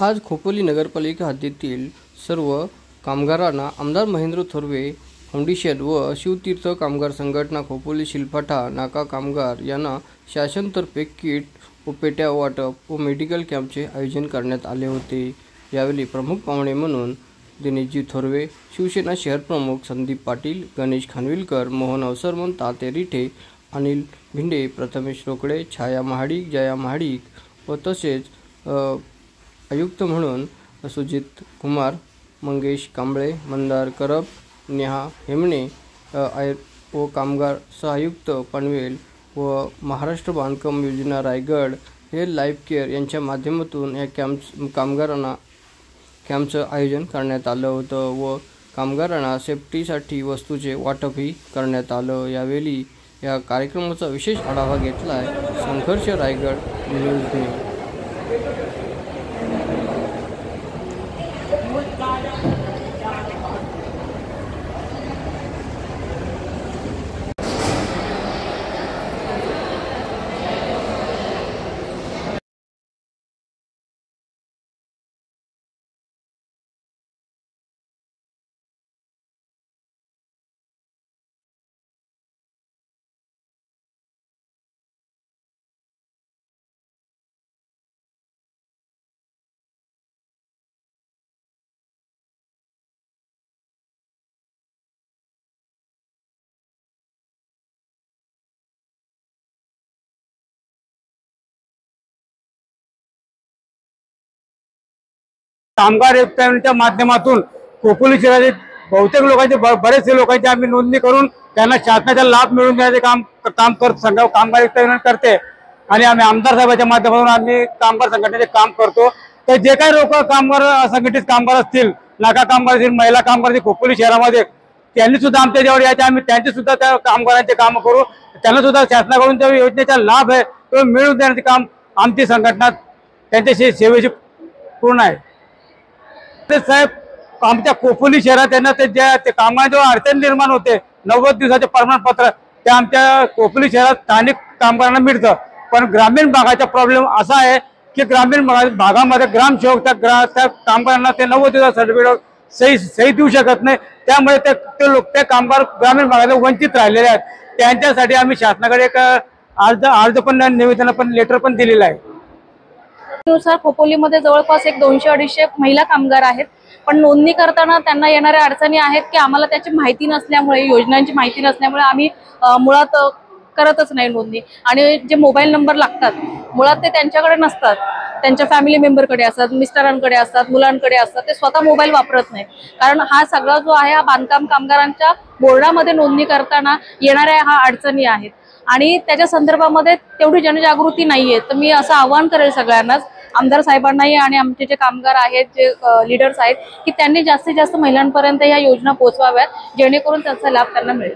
आज खोपोली नगरपालिका हद्दीतील सर्व कामगारांना आमदार महेंद्र थोरवे फाउंडेशन व शिवतीर्थ कामगार संघटना खोपोली शिलफाटा नाका कामगार यांना शासनातर्फे किट व पेट्या वाटप व मेडिकल कॅम्पचे आयोजन करण्यात आले होते। यावेळी प्रमुख पाहुणे म्हणून दिनेशजी थोरवे, शिवसेना शहर प्रमुख संदीप पाटील, गणेश खानविलकर, मोहन अवसरमन, ताते रिठे, अनिल भिंडे, प्रथमेश रोकडे, छाया महाडिक, जया महाडिक व तसेच आयुक्त म्हणून सुजित कुमार, मंगेश कांबळे, मंदार करब, नेहा हेमणे व कामगार सहआयुक्त पनवेल व महाराष्ट्र बांधकाम योजना रायगड हे लाईफ केअर यांच्या माध्यमातून या कामगारांना कॅम्पचं आयोजन करण्यात आलं होतं व कामगारांना सेफ्टीसाठी वस्तूचे वाटपही करण्यात आलं। यावेळी या कार्यक्रमाचा विशेष आढावा घेतला आहे संघर्ष रायगड न्यूजने। कामगार एकताच्या माध्यमातून खोपोली शहरातील बहुतेक लोकांचे बरेचसे लोकांची आम्ही नोंदणी करून त्यांना शासनाचा लाभ मिळवून देण्याचे काम कामगार एकता करते आणि आम्ही आमदार साहेबांच्या माध्यमातून आम्ही कामगार संघटनेचे काम करतो। तर जे काही लोक कामगार असंघटित कामगार असतील, नाका कामगार असतील, महिला कामगार असतील खोपोली शहरामध्ये, त्यांनी सुद्धा आमच्या जवळ यायचे, आम्ही त्यांचे सुद्धा त्या कामगारांचे काम करू, त्यांना सुद्धा शासनाकडून त्या योजनेचा लाभ आहे तो मिळवून देण्याचे काम आमची संघटना त्यांच्याशी सेवेची पूर्ण आहे। साहेब आमच्या खोपोली शहरात त्यांना ते कामगारांच्या अडचण निर्माण होते, 90 दिवसाचे प्रमाणपत्र ते आमच्या खोपोली शहरात स्थानिक कामगारांना मिळतं, पण ग्रामीण भागाचा प्रॉब्लेम असा आहे की ग्रामीण भागामध्ये ग्रामसेवक त्या कामगारांना ते 90 दिवसात सर्टिफिकेट सही देऊ शकत नाही, त्यामुळे ते कामगार ग्रामीण भागात वंचित राहिलेले आहेत। त्यांच्यासाठी आम्ही शासनाकडे एक अर्ज पण निवेदन पण लेटर पण दिलेलं आहे। नुसार खोपोलीमध्ये जवळपास एक 200-250 महिला कामगार आहेत, पण नोंदणी करताना त्यांना येणाऱ्या अडचणी आहेत की आम्हाला त्याची माहिती नसल्यामुळे, योजनांची माहिती नसल्यामुळे आम्ही मुळात करतच नाही नोंदणी। आणि जे मोबाईल नंबर लागतात मुळात ते त्यांच्याकडे नसतात, त्यांच्या फॅमिली मेंबरकडे असतात, मिस्टरांकडे असतात, मुलांकडे असतात, ते स्वतः मोबाईल वापरत नाही। कारण हा सगळा जो आहे हा बांधकाम कामगारांच्या बोर्डामध्ये नोंदणी करताना येणाऱ्या हा अडचणी आहेत आणि त्याच्या संदर्भामध्ये तेवढी जनजागृती नाहीये। तर मी असं आवाहन करेल सगळ्यांनाच, आमदार साहेबांनाही आणि आमचे जे कामगार आहेत, जे लीडर्स आहेत, की त्यांनी जास्तीत जास्त महिलांपर्यंत या योजना पोहोचवाव्यात जेणेकरून त्याचा लाभ त्यांना मिळेल।